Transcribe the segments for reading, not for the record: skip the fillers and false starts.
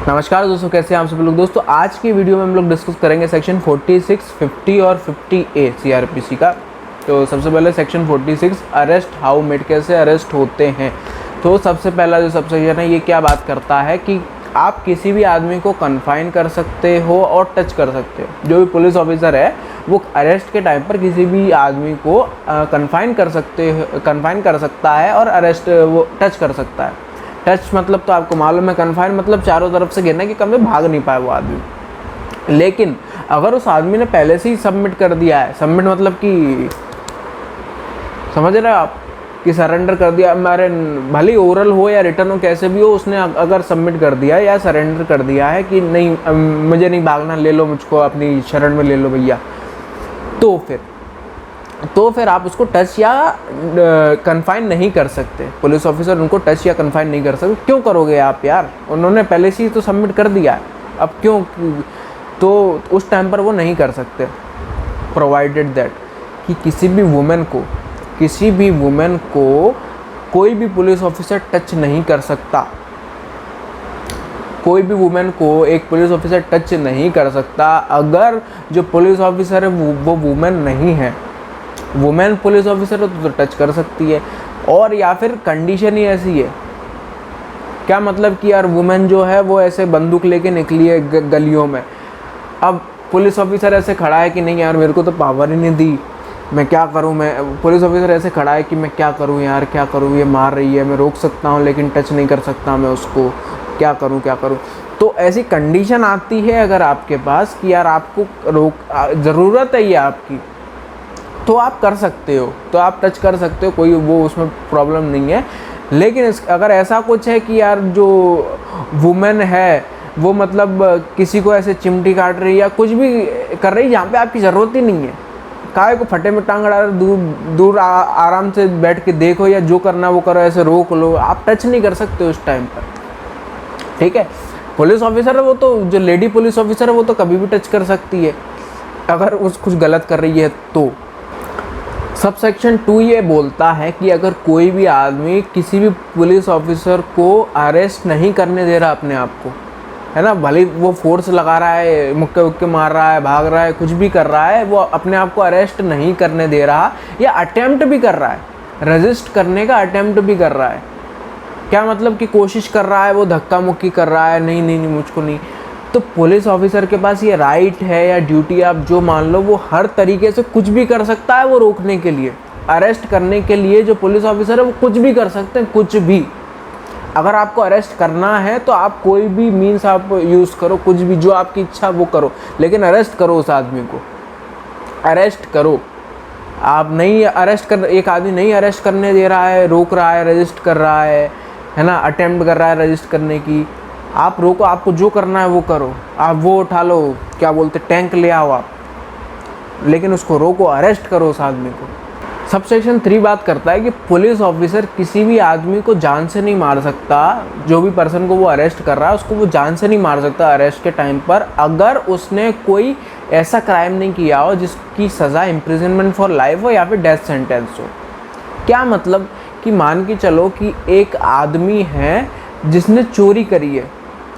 नमस्कार दोस्तों, कैसे हैं आप सभी लोग। दोस्तों आज की वीडियो में हम लोग डिस्कस करेंगे सेक्शन 46, 50 और 50A सीआरपीसी का। तो सबसे पहले सेक्शन 46 अरेस्ट हाउ मेड, कैसे अरेस्ट होते हैं। तो सबसे पहला जो सेक्शन है ये क्या बात करता है कि आप किसी भी आदमी को कन्फाइन कर सकते हो और टच कर सकते हो। जो भी पुलिस ऑफिसर है वो अरेस्ट के टाइम पर किसी भी आदमी को कन्फाइन कर सकता है और अरेस्ट वो टच कर सकता है। टच मतलब तो आपको मालूम है, कन्फाइन मतलब चारों तरफ से घेरना कि कभी भाग नहीं पाए वो आदमी। लेकिन अगर उस आदमी ने पहले से ही सबमिट कर दिया है, सबमिट मतलब कि समझ रहे हो आप कि सरेंडर कर दिया, हमारे भले ओरल हो या रिटर्न हो कैसे भी हो, उसने अगर सबमिट कर दिया या सरेंडर कर दिया है कि नहीं मुझे नहीं भागना, ले लो मुझको अपनी शरण में ले लो भैया, तो फिर आप उसको टच या कन्फाइन नहीं कर सकते। पुलिस ऑफिसर उनको टच या कन्फाइन नहीं कर सकते। क्यों करोगे आप यार, उन्होंने पहले से ही तो सबमिट कर दिया है, अब क्यों। तो उस टाइम पर वो नहीं कर सकते, प्रोवाइडेड दैट कि किसी भी वुमेन को कोई भी पुलिस ऑफिसर टच नहीं कर सकता। कोई भी वुमेन को एक पुलिस ऑफिसर टच नहीं कर सकता अगर जो पुलिस ऑफिसर है वो वुमेन नहीं है। वुमेन पुलिस ऑफिसर है तो टच कर सकती है, और या फिर कंडीशन ही ऐसी है। क्या मतलब कि यार वुमेन जो है वो ऐसे बंदूक लेके निकली है गलियों में, अब पुलिस ऑफिसर ऐसे खड़ा है कि नहीं यार मेरे को तो पावर ही नहीं दी, मैं क्या करूं। मैं पुलिस ऑफिसर ऐसे खड़ा है कि मैं क्या करूं यार, क्या करूं, ये मार रही है, मैं रोक सकता हूं लेकिन टच नहीं कर सकता मैं उसको, क्या करूं। तो ऐसी कंडीशन आती है अगर आपके पास कि यार आपको ज़रूरत है ये आपकी, तो आप कर सकते हो, तो आप टच कर सकते हो, कोई वो उसमें प्रॉब्लम नहीं है। लेकिन अगर ऐसा कुछ है कि यार जो वुमेन है वो मतलब किसी को ऐसे चिमटी काट रही है या कुछ भी कर रही है जहाँ पे आपकी ज़रूरत ही नहीं है, काहे को फटे में टांग अड़ा, दूर आराम से बैठ के देखो या जो करना वो करो, ऐसे रोक लो, आप टच नहीं कर सकते उस टाइम पर। ठीक है, पुलिस ऑफिसर है वो तो, जो लेडी पुलिस ऑफिसर है वो तो कभी भी टच कर सकती है अगर उस कुछ गलत कर रही है तो। सब सेक्शन 2 ये बोलता है कि अगर कोई भी आदमी किसी भी पुलिस ऑफिसर को अरेस्ट नहीं करने दे रहा अपने आप को, है ना, भले वो फोर्स लगा रहा है, मुक्के उक्के मार रहा है, भाग रहा है, कुछ भी कर रहा है, वो अपने आप को अरेस्ट नहीं करने दे रहा या अटेम्प्ट भी कर रहा है, रजिस्ट करने का अटेम्प्ट भी कर रहा है। क्या मतलब कि कोशिश कर रहा है, वो धक्का मुक्की कर रहा है, नहीं मुझको नहीं, तो पुलिस ऑफिसर के पास ये राइट है या ड्यूटी, आप जो मान लो, वो हर तरीके से कुछ भी कर सकता है वो रोकने के लिए, अरेस्ट करने के लिए। जो पुलिस ऑफिसर है वो कुछ भी कर सकते हैं, कुछ भी। अगर आपको अरेस्ट करना है तो आप कोई भी मीन्स आप यूज़ करो, कुछ भी जो आपकी इच्छा वो करो, लेकिन अरेस्ट करो उस आदमी को, अरेस्ट करो। आप नहीं अरेस्ट कर, एक आदमी नहीं अरेस्ट करने दे रहा है, रोक रहा है, रजिस्ट कर रहा है ना, अटेम्प्ट कर रहा है रजिस्ट करने की, आप रोको, आपको जो करना है वो करो, आप वो उठा लो, क्या बोलते, टैंक ले आओ आप, लेकिन उसको रोको, अरेस्ट करो उस आदमी को। सब सेक्शन 3 बात करता है कि पुलिस ऑफिसर किसी भी आदमी को जान से नहीं मार सकता। जो भी पर्सन को वो अरेस्ट कर रहा है उसको वो जान से नहीं मार सकता अरेस्ट के टाइम पर, अगर उसने कोई ऐसा क्राइम नहीं किया हो जिसकी सज़ा इम्प्रिजनमेंट फॉर लाइफ हो या फिर डेथ सेंटेंस हो। क्या मतलब कि मान के चलो कि एक आदमी है जिसने चोरी करी है,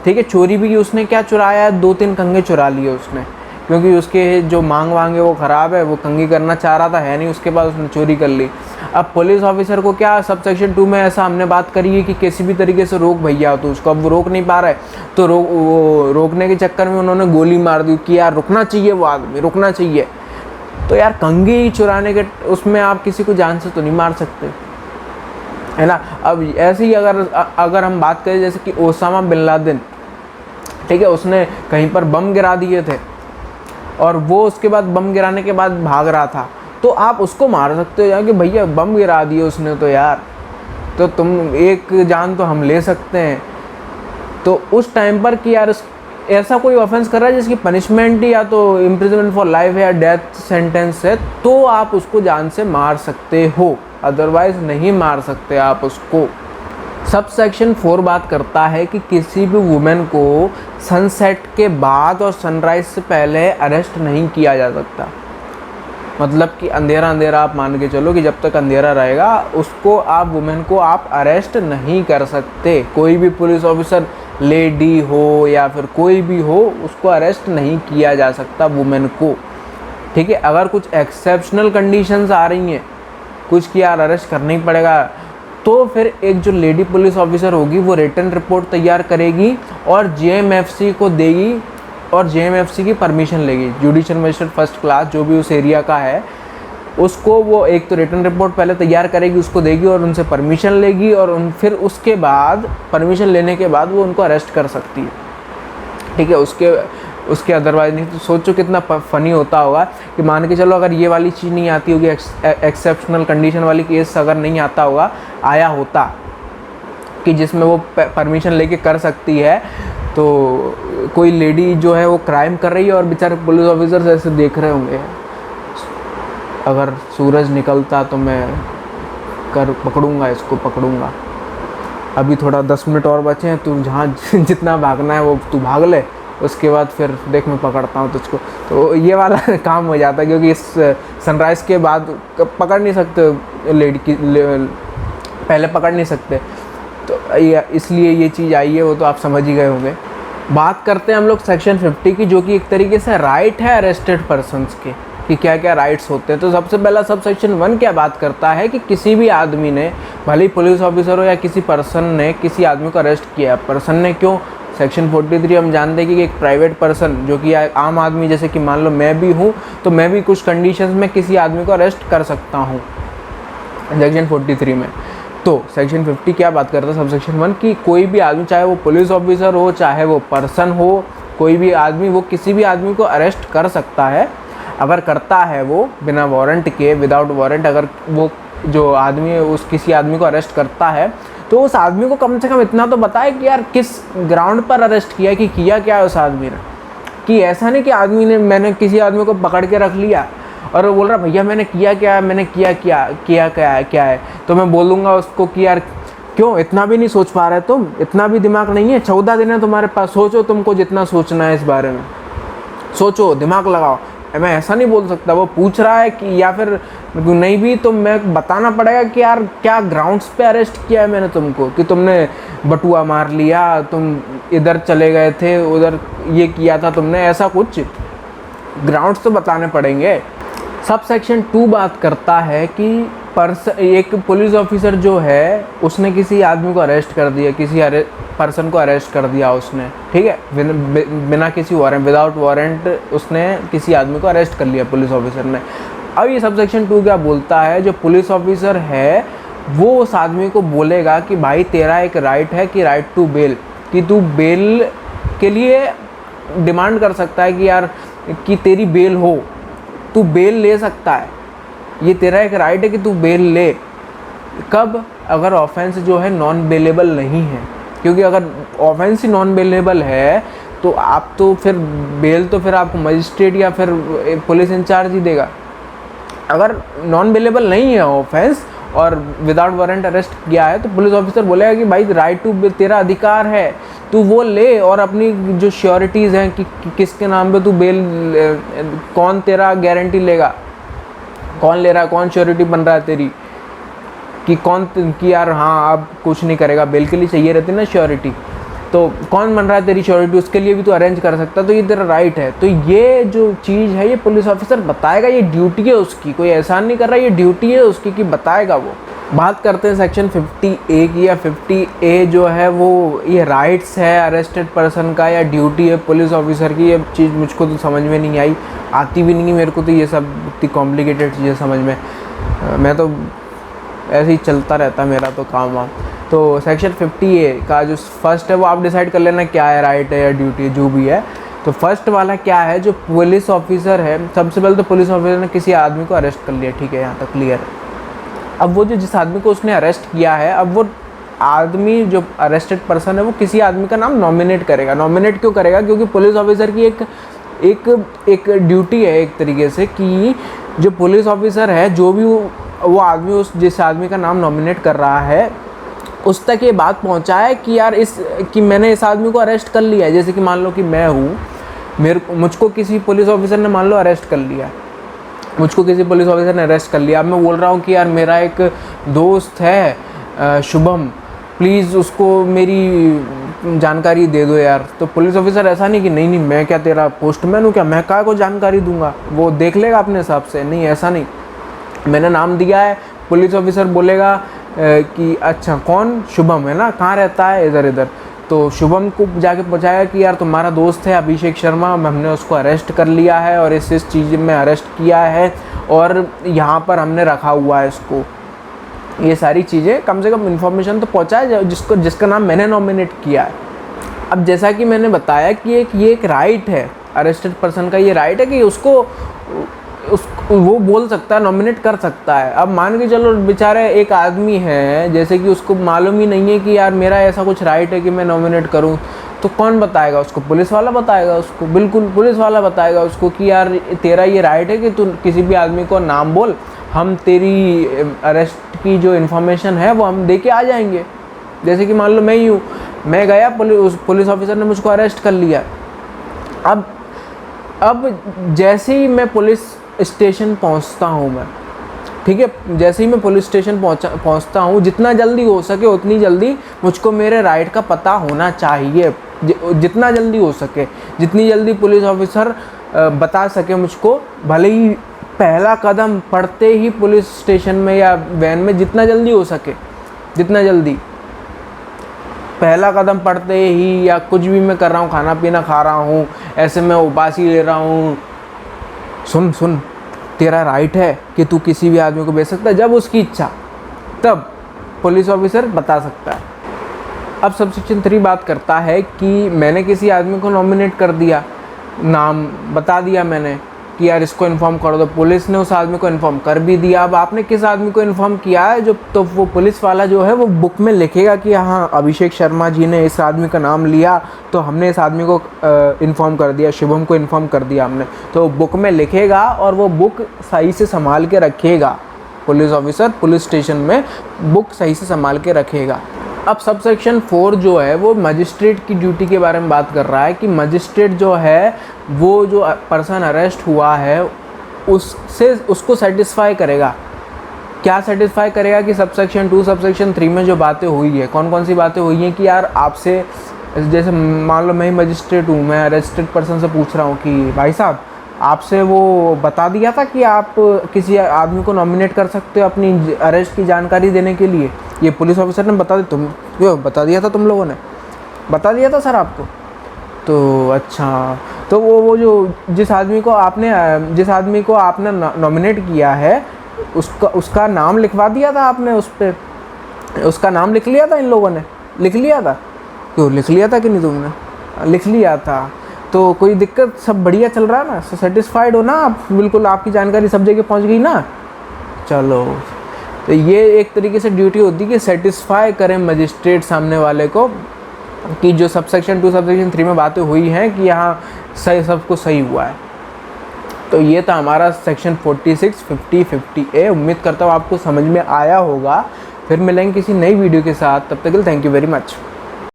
ठीक है, चोरी भी की, उसने क्या चुराया है, 2-3 कंघे चुरा लिए उसने, क्योंकि उसके जो मांग है वो ख़राब है, वो कंघी करना चाह रहा था, है नहीं उसके पास, उसने चोरी कर ली। अब पुलिस ऑफिसर को क्या, सब सेक्शन 2 में ऐसा हमने बात करी है कि किसी भी तरीके से रोक भैया, तो उसको अब वो रोक नहीं पा रहा है, तो रोकने के चक्कर में उन्होंने गोली मार दी कि यार रुकना चाहिए, वो आदमी रुकना चाहिए। तो यार कंघी चुराने के उसमें आप किसी को जान से तो नहीं मार सकते, है ना। अब ऐसे ही अगर हम बात करें जैसे कि ओसामा बिन लादेन, ठीक है, उसने कहीं पर बम गिरा दिए थे और वो उसके बाद बम गिराने के बाद भाग रहा था, तो आप उसको मार सकते हो यार कि भैया बम गिरा दिए उसने, तो यार तो तुम एक जान तो हम ले सकते हैं। तो उस टाइम पर कि यार ऐसा कोई ऑफेंस कर रहा है जिसकी पनिशमेंट या तो इम्प्रिजनमेंट फॉर लाइफ या डेथ सेंटेंस है, तो आप उसको जान से मार सकते हो, अदरवाइज नहीं मार सकते आप उसको। सब सेक्शन 4 बात करता है कि किसी भी वुमेन को सनसेट के बाद और सनराइज से पहले अरेस्ट नहीं किया जा सकता। मतलब कि अंधेरा आप मान के चलो कि जब तक अंधेरा रहेगा उसको, आप वुमेन को आप अरेस्ट नहीं कर सकते। कोई भी पुलिस ऑफिसर लेडी हो या फिर कोई भी हो, उसको अरेस्ट नहीं किया जा सकता वुमेन को, ठीक है। अगर कुछ एक्सेप्शनल कंडीशंस आ रही हैं, कुछ कि यार अरेस्ट करना ही पड़ेगा, तो फिर एक जो लेडी पुलिस ऑफिसर होगी वो रिटन रिपोर्ट तैयार करेगी और जेएमएफसी को देगी और जेएमएफसी की परमिशन लेगी। जुडिशियल मजिस्ट्रेट फर्स्ट क्लास जो भी उस एरिया का है, उसको वो एक तो रिटन रिपोर्ट पहले तैयार करेगी, उसको देगी और उनसे परमिशन लेगी, और फिर उसके बाद परमिशन लेने के बाद वो उनको अरेस्ट कर सकती है, ठीक है। उसके अदरवाइज नहीं। तो सोचो कितना फ़नी होता होगा कि मान के चलो अगर ये वाली चीज़ नहीं आती होगी, एक्सेप्शनल कंडीशन वाली केस अगर नहीं आता होगा, आया होता कि जिसमें वो परमिशन लेके कर सकती है, तो कोई लेडी जो है वो क्राइम कर रही है और बेचारे पुलिस ऑफिसर्स ऐसे देख रहे होंगे, अगर सूरज निकलता तो मैं पकड़ूंगा, इसको पकड़ूंगा, अभी थोड़ा 10 मिनट और बचे हैं, तू जहाँ जितना भागना है वो तू भाग ले, उसके बाद फिर देख मैं पकड़ता हूँ तुझको। तो ये वाला काम हो जाता है, क्योंकि इस सनराइज़ के बाद पकड़ नहीं सकते लेडी की, पहले पकड़ नहीं सकते, तो इसलिए ये चीज़ आई है, वो तो आप समझ ही गए होंगे। बात करते हैं हम लोग सेक्शन 50 की, जो कि एक तरीके से राइट है अरेस्टेड पर्सनस के, कि क्या क्या राइट्स होते हैं। तो सबसे पहला सब सेक्शन 1 क्या बात करता है कि किसी भी आदमी ने, भले ही पुलिस ऑफिसर हो या किसी पर्सन ने किसी आदमी को अरेस्ट किया, पर्सन ने क्यों, सेक्शन 43 हम जानते हैं कि एक प्राइवेट पर्सन जो कि आम आदमी, जैसे कि मान लो मैं भी हूँ, तो मैं भी कुछ कंडीशंस में किसी आदमी को अरेस्ट कर सकता हूँ सेक्शन 43 में। तो सेक्शन 50 क्या बात करता है सब सेक्शन 1 की, कोई भी आदमी, चाहे वो पुलिस ऑफिसर हो चाहे वो पर्सन हो, कोई भी आदमी, वो किसी भी आदमी को अरेस्ट कर सकता है। अगर करता है वो बिना वारंट के, विदाउट वारंट, अगर वो जो आदमी है उस किसी आदमी को अरेस्ट करता है, तो उस आदमी को कम से कम इतना तो बताए कि यार किस ग्राउंड पर अरेस्ट किया, कि किया क्या है उस आदमी ने। कि ऐसा नहीं कि आदमी ने, मैंने किसी आदमी को पकड़ के रख लिया और वो बोल रहा भैया मैंने किया क्या, मैंने किया क्या है, तो मैं बोलूँगा उसको कि यार क्यों, इतना भी नहीं सोच पा रहे तुम, इतना भी दिमाग नहीं है, 14 दिन है तुम्हारे पास, सोचो तुमको जितना सोचना है इस बारे में, सोचो, दिमाग लगाओ। मैं ऐसा नहीं बोल सकता। वो पूछ रहा है कि, या फिर नहीं भी तो मैं बताना पड़ेगा कि यार क्या ग्राउंड्स पे अरेस्ट किया है मैंने तुमको, कि तुमने बटुआ मार लिया, तुम इधर चले गए थे, उधर ये किया था तुमने, ऐसा कुछ ग्राउंड्स तो बताने पड़ेंगे। सब सेक्शन 2 बात करता है कि एक पुलिस ऑफिसर जो है उसने किसी आदमी को अरेस्ट कर दिया, किसी पर्सन को अरेस्ट कर दिया उसने, ठीक है, बिना किसी वारंट, विदाउट वारंट उसने किसी आदमी को अरेस्ट कर लिया पुलिस ऑफिसर ने। अब ये सब सेक्शन 2 क्या बोलता है, जो पुलिस ऑफिसर है वो उस आदमी को बोलेगा कि भाई तेरा एक राइट है, कि राइट टू बेल, कि तू बेल के लिए डिमांड कर सकता है कि यार कि तेरी बेल हो, तू बेल ले सकता है, ये तेरा एक राइट है कि तू बेल ले। कब, अगर ऑफेंस जो है नॉन बेलेबल नहीं है, क्योंकि अगर ऑफेंस ही नॉन बेलेबल है तो आप तो फिर बेल तो फिर आपको मजिस्ट्रेट या फिर पुलिस इंचार्ज ही देगा। अगर नॉन बेलेबल नहीं है ऑफेंस और विदाउट वारंट अरेस्ट किया है, तो पुलिस ऑफिसर बोलेगा कि भाई राइट टू, तेरा अधिकार है, तू वो ले, और अपनी जो श्योरिटीज़ हैं कि किसके नाम पे तू बेल, कौन तेरा गारंटी लेगा, कौन ले रहा है, कौन श्योरिटी बन रहा है तेरी, कि कौन, कि यार हाँ अब कुछ नहीं करेगा, बेल के लिए चाहिए रहती है ना श्योरिटी, तो कौन बन रहा है तेरी श्योरिटी, उसके लिए भी तो अरेंज कर सकता है, तो ये तेरा राइट है। तो ये जो चीज़ है ये पुलिस ऑफिसर बताएगा, ये ड्यूटी है उसकी, कोई एहसान नहीं कर रहा, ये ड्यूटी है उसकी कि बताएगा वो। बात करते हैं सेक्शन 50A की, या 50A जो है वो ये राइट्स है अरेस्टेड पर्सन का, या ड्यूटी है पुलिस ऑफिसर की। ये चीज़ मुझको तो समझ में नहीं आई, आती भी नहीं मेरे को, तो ये सब इतनी कॉम्प्लिकेटेड चीज़ें समझ में, मैं तो ऐसे ही चलता रहता मेरा तो काम वाम। तो सेक्शन 50A का जो फर्स्ट है वो आप डिसाइड कर लेना क्या है, राइट है या ड्यूटी है, जो भी है। तो फर्स्ट वाला क्या है, जो पुलिस ऑफिसर है, सबसे पहले तो पुलिस ऑफिसर ने किसी आदमी को अरेस्ट कर लिया, ठीक है, यहाँ तक क्लियर है। अब वो जो जिस आदमी को उसने अरेस्ट किया है, अब वो आदमी जो अरेस्टेड पर्सन है वो किसी आदमी का नाम नॉमिनेट करेगा। नॉमिनेट क्यों करेगा, क्योंकि पुलिस ऑफिसर की एक ड्यूटी है एक तरीके से, कि जो पुलिस ऑफिसर है, जो भी वो आदमी उस जिस आदमी का नाम नॉमिनेट कर रहा है उस तक ये बात पहुंचाए कि यार कि मैंने इस आदमी को अरेस्ट कर लिया है। जैसे कि मान लो कि मैं हूँ, मुझको किसी पुलिस ऑफिसर ने मान लो अरेस्ट कर लिया, मुझको किसी पुलिस ऑफिसर ने अरेस्ट कर लिया। अब मैं बोल रहा हूँ कि यार मेरा एक दोस्त है शुभम, प्लीज़ उसको मेरी जानकारी दे दो यार। तो पुलिस ऑफिसर ऐसा नहीं कि नहीं नहीं मैं क्या तेरा पोस्टमैन हूँ क्या, मैं क्या को जानकारी दूंगा, वो देख लेगा अपने हिसाब से। नहीं, ऐसा नहीं, मैंने नाम दिया है, पुलिस ऑफिसर बोलेगा कि अच्छा कौन, शुभम है ना, कहाँ रहता है, इधर इधर। तो शुभम को जाके पहुँचाया कि यार तुम्हारा दोस्त है अभिषेक शर्मा, हमने उसको अरेस्ट कर लिया है और इस चीज़ में अरेस्ट किया है और यहाँ पर हमने रखा हुआ है इसको। ये सारी चीज़ें कम से कम इन्फॉर्मेशन तो पहुँचाए जिसका नाम मैंने नॉमिनेट किया है। अब जैसा कि मैंने बताया कि ये एक राइट है, अरेस्टेड पर्सन का ये राइट है कि वो बोल सकता है, नॉमिनेट कर सकता है। अब मान के चलो बेचारे एक आदमी है जैसे कि उसको मालूम ही नहीं है कि यार मेरा ऐसा कुछ राइट है कि मैं नॉमिनेट करूं, तो कौन बताएगा उसको? पुलिस वाला बताएगा उसको, बिल्कुल पुलिस वाला बताएगा उसको कि यार तेरा ये राइट है कि तू किसी भी आदमी को नाम बोल, हम तेरी अरेस्ट की जो इन्फॉर्मेशन है वो हम दे के आ जाएंगे। जैसे कि मान लो मैं ही हूँ, मैं गया, पुलिस ऑफिसर ने मुझको अरेस्ट कर लिया। अब जैसे ही मैं पुलिस स्टेशन पहुंचता हूं मैं, ठीक है, जैसे ही मैं पुलिस स्टेशन पहुंचता हूं, जितना जल्दी हो सके उतनी जल्दी मुझको मेरे राइट का पता होना चाहिए। जितना जल्दी हो सके, जितनी जल्दी पुलिस ऑफिसर बता सके मुझको, भले ही पहला कदम पड़ते ही पुलिस स्टेशन में या वैन में, जितना जल्दी हो सके, जितना जल्दी पहला कदम पड़ते ही, या कुछ भी मैं कर रहा हूँ, खाना पीना खा रहा हूँ, ऐसे मैं उबासी ले रहा हूँ, सुन तेरा राइट है कि तू किसी भी आदमी को भेज सकता है, जब उसकी इच्छा तब पुलिस ऑफिसर बता सकता है। अब सबसेक्शन 3 बात करता है कि मैंने किसी आदमी को नॉमिनेट कर दिया, नाम बता दिया मैंने कि यार इसको इन्फॉर्म कर दो, पुलिस ने उस आदमी को इन्फॉर्म कर भी दिया। अब आपने किस आदमी को इन्फॉर्म किया है, जो तो वो पुलिस वाला जो है वो बुक में लिखेगा कि हाँ अभिषेक शर्मा जी ने इस आदमी का नाम लिया, तो हमने इस आदमी को इन्फॉर्म कर दिया, शुभम को इन्फॉर्म कर दिया हमने, तो बुक में लिखेगा और वो बुक सही से संभाल के रखेगा। पुलिस ऑफिसर पुलिस स्टेशन में बुक सही से संभाल के रखेगा। अब सबसेक्शन 4 जो है वो मजिस्ट्रेट की ड्यूटी के बारे में बात कर रहा है कि मजिस्ट्रेट जो है वो जो पर्सन अरेस्ट हुआ है उसको सेटिस्फाई करेगा। क्या सेटिस्फाई करेगा कि सबसेक्शन 2 सबसेक्शन 3 में जो बातें हुई है, कौन कौन सी बातें हुई हैं कि यार आपसे, जैसे मान लो मैं ही मजिस्ट्रेट हूँ, मैं अरेस्टेड पर्सन से पूछ रहा हूँ कि भाई साहब आपसे वो बता दिया था कि आप किसी आदमी को नॉमिनेट कर सकते हो अपनी अरेस्ट की जानकारी देने के लिए, ये पुलिस ऑफिसर ने बता दिया था, तुम लोगों ने बता दिया था सर आपको? तो अच्छा, तो वो जो जिस आदमी को आपने नॉमिनेट किया है उसका नाम लिखवा दिया था आपने, उस पर उसका नाम लिख लिया था, इन लोगों ने लिख लिया था? क्यों लिख लिया था कि नहीं? तुमने लिख लिया था तो कोई दिक्कत, सब बढ़िया चल रहा है ना, सेटिस्फाइड हो ना आप, बिल्कुल आपकी जानकारी सब जगह पहुंच गई ना? चलो, तो ये एक तरीके से ड्यूटी होती है कि सेटिस्फाई करें मजिस्ट्रेट सामने वाले को कि जो सबसेक्शन 2 सबसेक्शन 3 में बातें हुई हैं कि यहाँ सही, सब कुछ सही हुआ है। तो ये था हमारा सेक्शन 46, 50, 50A। उम्मीद करता हूँ आपको समझ में आया होगा। फिर मिलेंगे किसी नई वीडियो के साथ, तब तक के लिए थैंक यू वेरी मच।